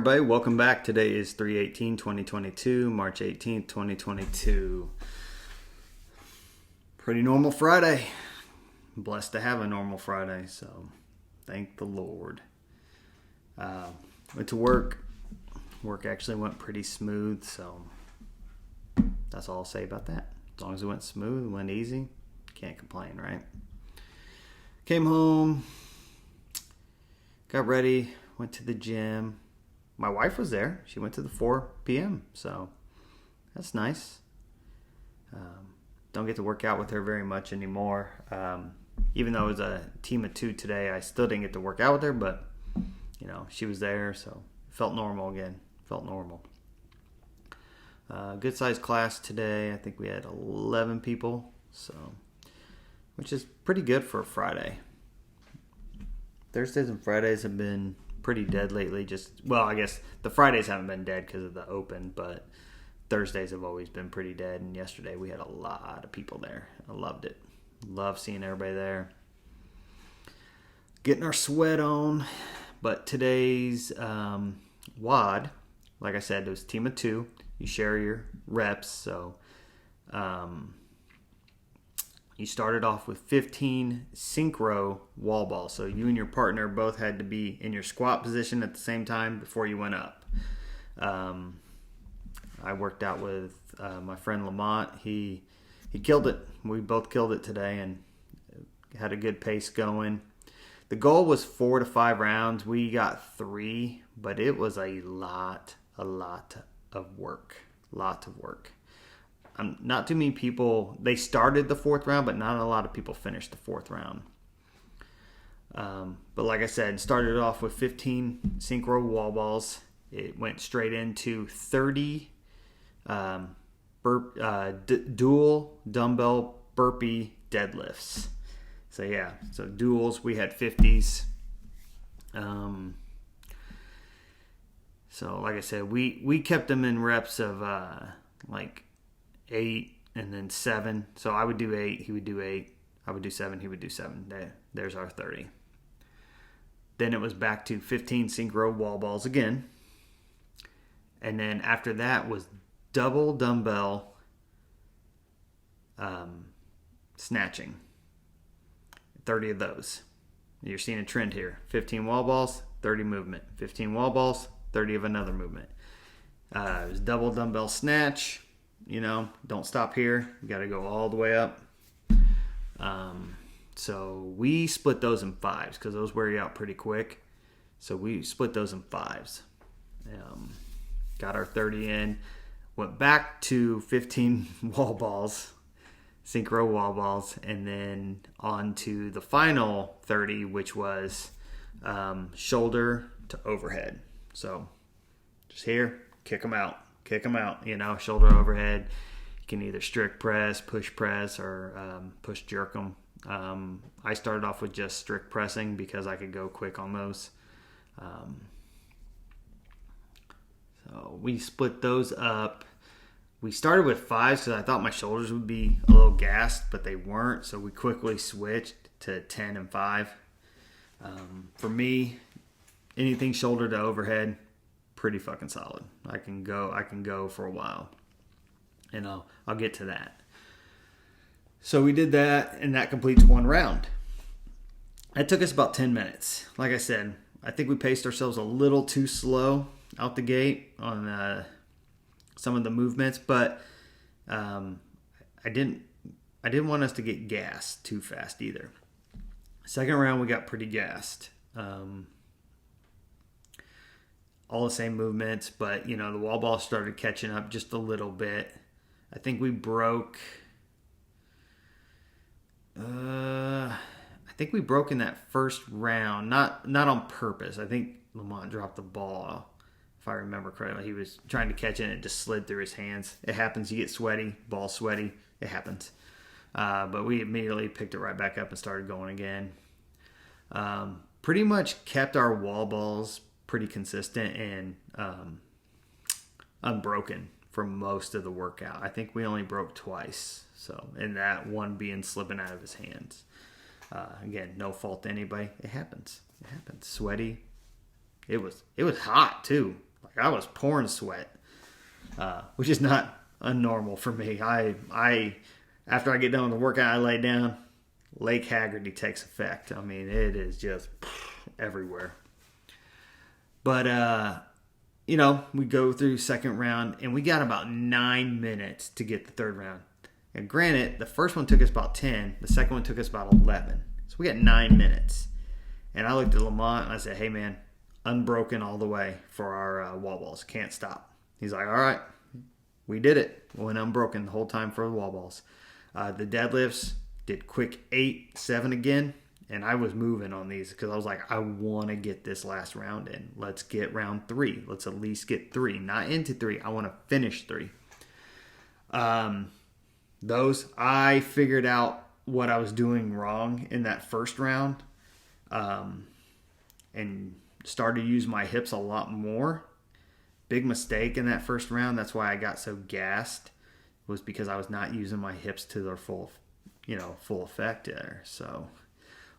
everybody. Welcome back. Today is 3/18/2022, March 18th, 2022. Pretty normal Friday. I'm blessed to have a normal Friday, so thank the Lord. Went to work. Work actually went pretty smooth, so that's all I'll say about that. As long as it went smooth, it went easy, can't complain, right? Came home, got ready, went to the gym. My wife was there. She went to the 4 p.m., so that's nice. Don't get to work out with her very much anymore. Even though it was a team of 2 today, I still didn't get to work out with her, but, she was there, so it felt normal again. Felt normal. Good sized class today. I think we had 11 people, which is pretty good for a Friday. Thursdays and Fridays have been pretty dead lately. I guess the Fridays haven't been dead because of the open, but Thursdays have always been pretty dead. And yesterday we had a lot of people there. I loved it. Love seeing everybody there. Getting our sweat on. But today's WOD, like I said, it was a team of 2. You share your reps. So you started off with 15 synchro wall balls. So you and your partner both had to be in your squat position at the same time before you went up. I worked out with my friend Lamont. He killed it. We both killed it today and had a good pace going. The goal was 4 to 5 rounds. We got 3, but it was a lot of work. Lot of work. Not too many people, they started the 4th round, but not a lot of people finished the 4th round. But like I said, started off with 15 synchro wall balls. It went straight into 30 dual dumbbell burpee deadlifts. So duals, we had 50s. So like I said, we kept them in reps of 8 and then 7. So I would do 8, he would do 8. I would do 7, he would do 7. There's our 30. Then it was back to 15 synchro wall balls again. And then after that was double dumbbell snatching. 30 of those. You're seeing a trend here. 15 wall balls, 30 movement. 15 wall balls, 30 of another movement. It was double dumbbell snatch. Don't stop here. You got to go all the way up. So we split those in 5s because those wear you out pretty quick. So we split those in 5s. Got our 30 in. Went back to 15 wall balls, synchro wall balls, and then on to the final 30, which was shoulder to overhead. So just here, kick them out. Shoulder overhead. You can either strict press, push press, or push jerk them. I started off with just strict pressing because I could go quick on those. So we split those up. We started with 5s because I thought my shoulders would be a little gassed, but they weren't. So we quickly switched to 10 and 5. For me, anything shoulder to overhead, pretty fucking solid. I can go for a while, and I'll get to that. So we did that, and that completes 1 round. It took us about 10 minutes. Like I said, I think we paced ourselves a little too slow out the gate on some of the movements, but I didn't want us to get gassed too fast either. Second round, we got pretty gassed. All the same movements, but the wall ball started catching up just a little bit. I think we broke. I think we broke in that first round, not on purpose. I think Lamont dropped the ball, if I remember correctly. He was trying to catch it and it just slid through his hands. It happens. You get sweaty, ball sweaty. It happens. But we immediately picked it right back up and started going again. Pretty much kept our wall balls pretty consistent and unbroken for most of the workout. I think we only broke twice. So, and that one being slipping out of his hands. Again, no fault to anybody. It happens. Sweaty. It was hot too. Like I was pouring sweat, which is not unnormal for me. I after I get done with the workout, I lay down. Lake Haggerty takes effect. I mean, it is just everywhere. But we go through second round, and we got about 9 minutes to get the third round. And granted, the first one took us about 10. The second one took us about 11. So we got 9 minutes. And I looked at Lamont and I said, hey, man, unbroken all the way for our wall balls. Can't stop. He's like, all right, we did it. We went unbroken the whole time for the wall balls. The deadlifts, did quick 8, 7 again. And I was moving on these because I was like, I want to get this last round in. Let's get round 3. Let's at least get 3. Not into 3. I want to finish 3. I figured out what I was doing wrong in that first round, and started to use my hips a lot more. Big mistake in that first round. That's why I got so gassed, was because I was not using my hips to their full effect there. So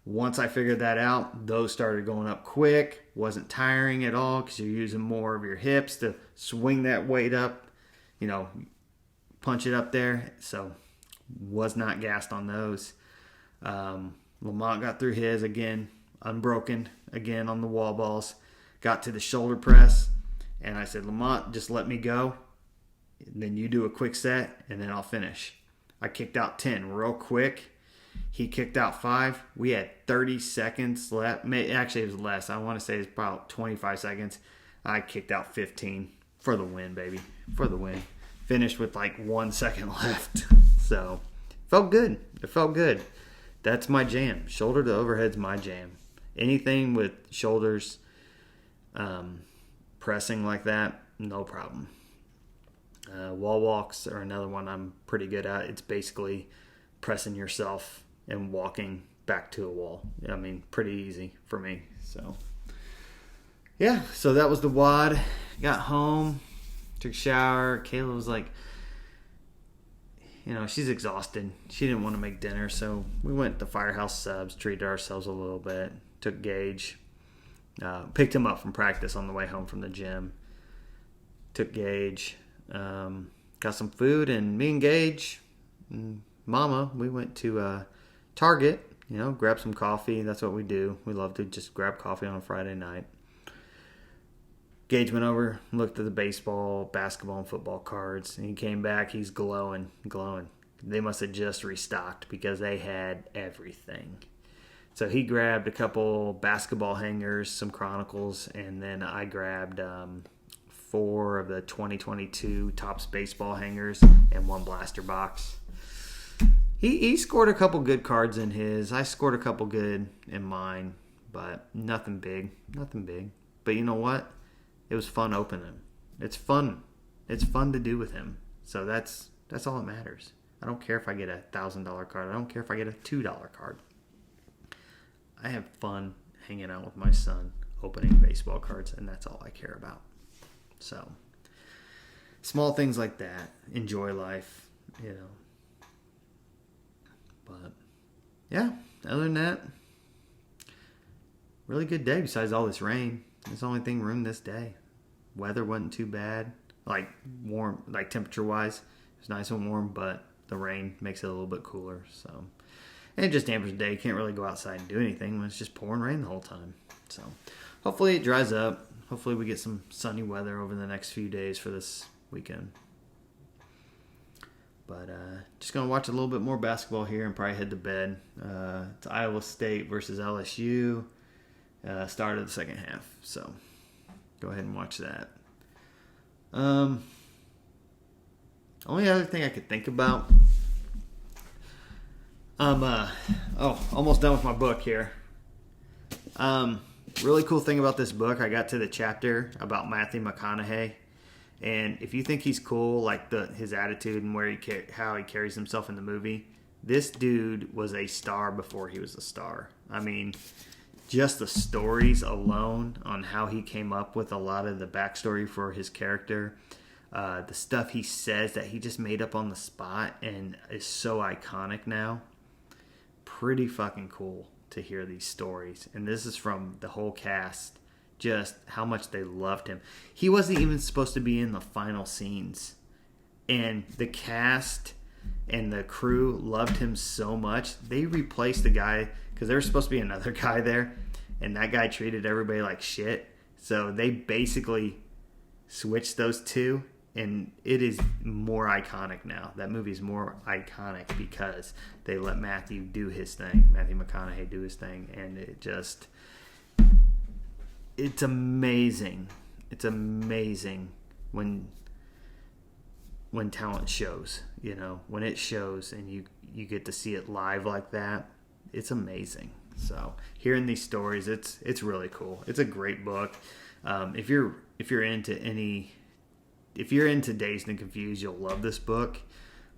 once I figured that out, those started going up quick. Wasn't tiring at all because you're using more of your hips to swing that weight up, punch it up there. So was not gassed on those. Lamont got through his again, unbroken again on the wall balls. Got to the shoulder press, and I said, Lamont, just let me go. And then you do a quick set, and then I'll finish. I kicked out 10 real quick. He kicked out 5. We had 30 seconds left. Actually, it was less. I want to say it's about 25 seconds. I kicked out 15 for the win, baby. For the win. Finished with like 1 second left. So, felt good. It felt good. That's my jam. Shoulder to overhead's my jam. Anything with shoulders pressing like that, no problem. Wall walks are another one I'm pretty good at. It's basically pressing yourself and walking back to a wall. I mean, pretty easy for me. So, yeah. So that was the WOD. Got home, took a shower. Kayla was like, she's exhausted. She didn't want to make dinner, so we went to Firehouse Subs, treated ourselves a little bit. Took Gage, picked him up from practice on the way home from the gym. Took Gage, got some food, and me and Gage and Mama, we went to Target, grab some coffee. That's what we do. We love to just grab coffee on a Friday night. Gage went over, looked at the baseball, basketball, and football cards, and he came back. He's glowing. They must have just restocked because they had everything. So he grabbed a couple basketball hangers, some Chronicles, and then I grabbed 4 of the 2022 Topps baseball hangers and 1 blaster box. He scored a couple good cards in his. I scored a couple good in mine, but nothing big. But you know what? It was fun opening him. It's fun. It's fun to do with him. So that's all that matters. I don't care if I get a $1,000 card. I don't care if I get a $2 card. I have fun hanging out with my son, opening baseball cards, and that's all I care about. So, small things like that. Enjoy life, But, yeah, other than that, really good day besides all this rain. It's the only thing ruined this day. Weather wasn't too bad. Like, warm, like temperature-wise. It's nice and warm, but the rain makes it a little bit cooler, so... And it just dampers the day. You can't really go outside and do anything when it's just pouring rain the whole time. So, hopefully it dries up. Hopefully we get some sunny weather over the next few days for this weekend. But just going to watch a little bit more basketball here and probably head to bed. It's Iowa State versus LSU. Start of the second half. So, go ahead and watch that. Only other thing I could think about... almost done with my book here. Really cool thing about this book, I got to the chapter about Matthew McConaughey, and if you think he's cool, like his attitude and how he carries himself in the movie, this dude was a star before he was a star. I mean, just the stories alone on how he came up with a lot of the backstory for his character, the stuff he says that he just made up on the spot and is so iconic now. Pretty fucking cool to hear these stories. And this is from the whole cast just how much they loved him. He wasn't even supposed to be in the final scenes. And the cast and the crew loved him so much, they replaced the guy, because there was supposed to be another guy there, and that guy treated everybody like shit. So they basically switched those two, and it is more iconic now. That movie's more iconic because they let Matthew McConaughey do his thing, and it's amazing. It's amazing when talent shows, when it shows and you get to see it live like that. It's amazing. So hearing these stories, it's really cool. It's a great book. If you're into Dazed and Confused, you'll love this book.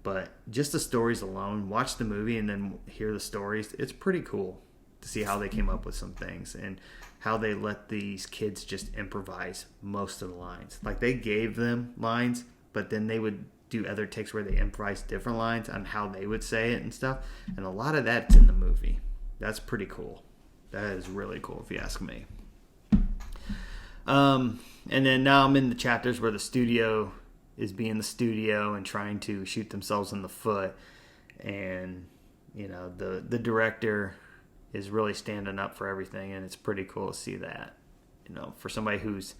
But just the stories alone, watch the movie and then hear the stories. It's pretty cool to see how they came up with some things and how they let these kids just improvise most of the lines. Like, they gave them lines, but then they would do other takes where they improvise different lines on how they would say it and stuff. And a lot of that's in the movie. That's pretty cool. That is really cool if you ask me. And then now I'm in the chapters where the studio is being the studio and trying to shoot themselves in the foot. And, the director is really standing up for everything. And it's pretty cool to see that, for somebody who's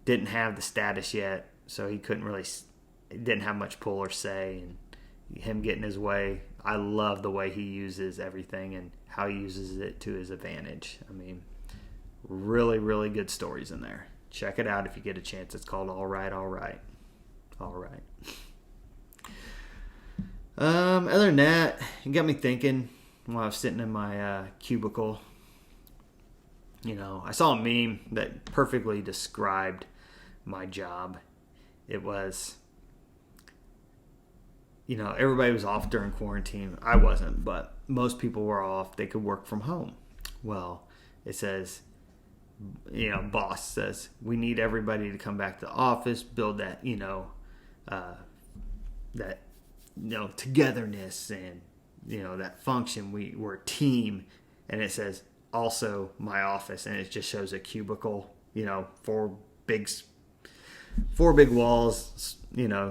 didn't have the status yet. So he didn't have much pull or say, and him getting his way. I love the way he uses everything and how he uses it to his advantage. I mean, really, really good stories in there. Check it out if you get a chance. It's called All Right, All Right. All right. Other than that, it got me thinking while I was sitting in my cubicle. I saw a meme that perfectly described my job. It was, everybody was off during quarantine. I wasn't, but most people were off. They could work from home. Well, it says, boss says, we need everybody to come back to the office, build that, togetherness and, that function. We're a team. And it says, also my office. And it just shows a cubicle, four big walls,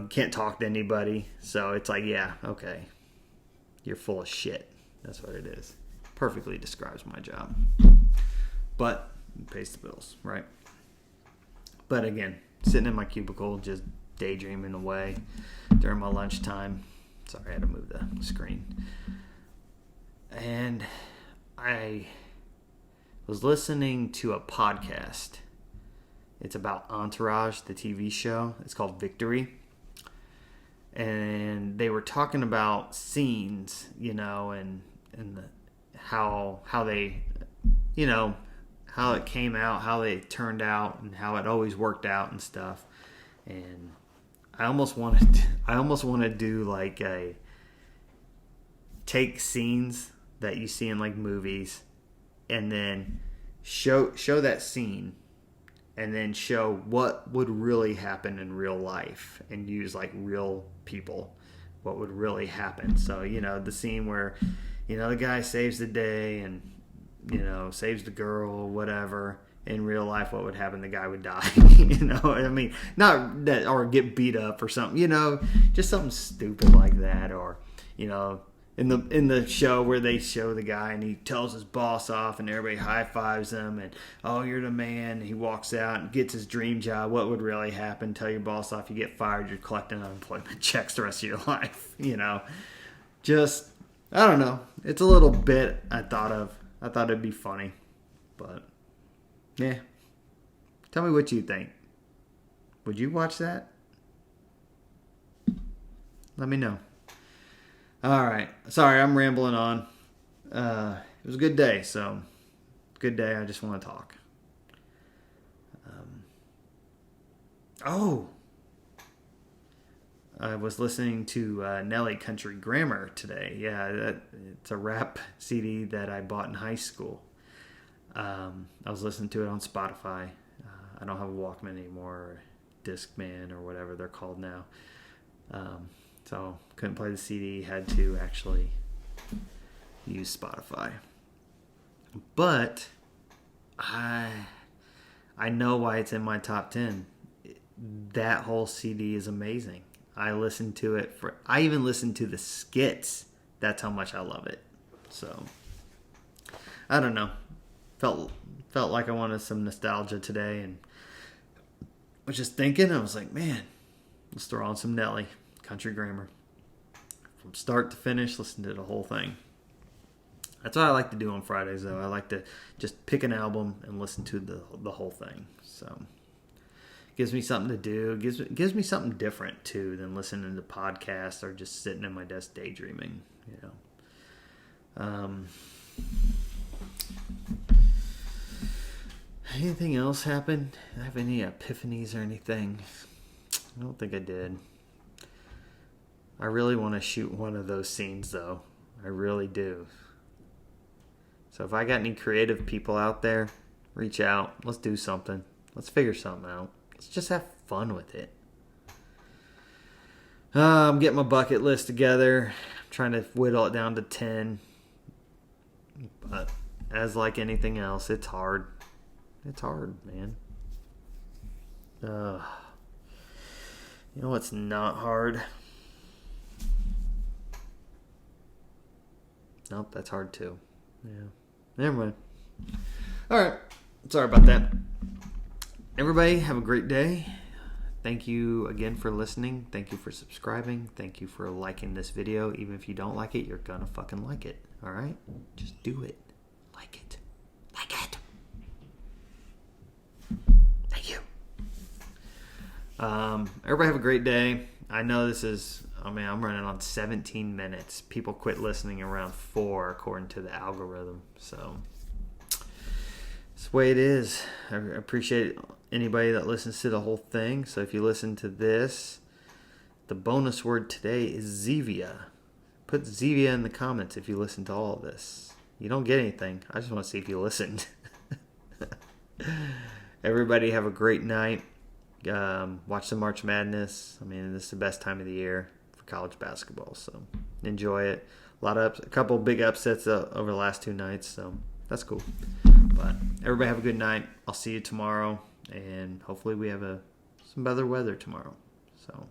can't talk to anybody. So it's like, yeah, okay. You're full of shit. That's what it is. Perfectly describes my job. But it pays the bills, right? But again, sitting in my cubicle, just daydreaming away during my lunchtime. Sorry, I had to move the screen. And I was listening to a podcast. It's about Entourage, the TV show. It's called Victory. And they were talking about scenes, and how they, how it came out, how they turned out, and how it always worked out and stuff. And I almost want to do like take scenes that you see in like movies, and then show that scene, and then show what would really happen in real life, and use like real people, what would really happen. So the scene where the guy saves the day and saves the girl, whatever. In real life, what would happen? The guy would die. I mean, not that, or get beat up or something. Just something stupid like that. Or in the show where they show the guy and he tells his boss off and everybody high fives him and, oh, you're the man. And he walks out and gets his dream job. What would really happen? Tell your boss off, you get fired. You're collecting unemployment checks the rest of your life. Just, I don't know. It's a little bit I thought of. I thought it'd be funny, but yeah. Tell me what you think. Would you watch that? Let me know. All right. Sorry, I'm rambling on. It was a good day, so good day. I just want to talk. I was listening to Nelly Country Grammar today. Yeah, it's a rap CD that I bought in high school. I was listening to it on Spotify. I don't have a Walkman anymore, or Discman, or whatever they're called now. So couldn't play the CD. Had to actually use Spotify. But I I know why it's in my top 10. That whole CD is amazing. I listened to it I even listened to the skits. That's how much I love it. So, I don't know. Felt like I wanted some nostalgia today, and was just thinking, I was like, man, let's throw on some Nelly, Country Grammar. From start to finish, listen to the whole thing. That's what I like to do on Fridays, though. I like to just pick an album and listen to the whole thing. So, gives me something to do. Gives me something different, too, than listening to podcasts or just sitting in my desk daydreaming, you know. Anything else happen? Did I have any epiphanies or anything? I don't think I did. I really want to shoot one of those scenes, though. I really do. So if I got any creative people out there, reach out. Let's do something. Let's figure something out. Let's just have fun with it. I'm getting my bucket list together. I'm trying to whittle it down to 10. But as like anything else, it's hard. It's hard, man. You know what's not hard? Nope, that's hard too. Yeah. Never mind. Alright. Sorry about that. Everybody, have a great day. Thank you again for listening. Thank you for subscribing. Thank you for liking this video. Even if you don't like it, you're gonna fucking like it. Alright? Just do it. Like it. Like it. Thank you. Everybody have a great day. I know this is, I'm running on 17 minutes. People quit listening around 4 according to the algorithm. So, it's the way it is. I appreciate anybody that listens to the whole thing. So if you listen to this, the bonus word today is Zevia. Put Zevia in the comments if you listen to all of this. You don't get anything. I just want to see if you listened. Everybody have a great night. Watch the March Madness. This is the best time of the year for college basketball, so enjoy it. A couple big upsets over the last 2 nights, so that's cool. But everybody have a good night. I'll see you tomorrow, and hopefully we have some better weather tomorrow. So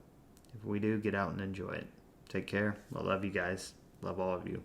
if we do, get out and enjoy it. Take care. I love you guys. Love all of you.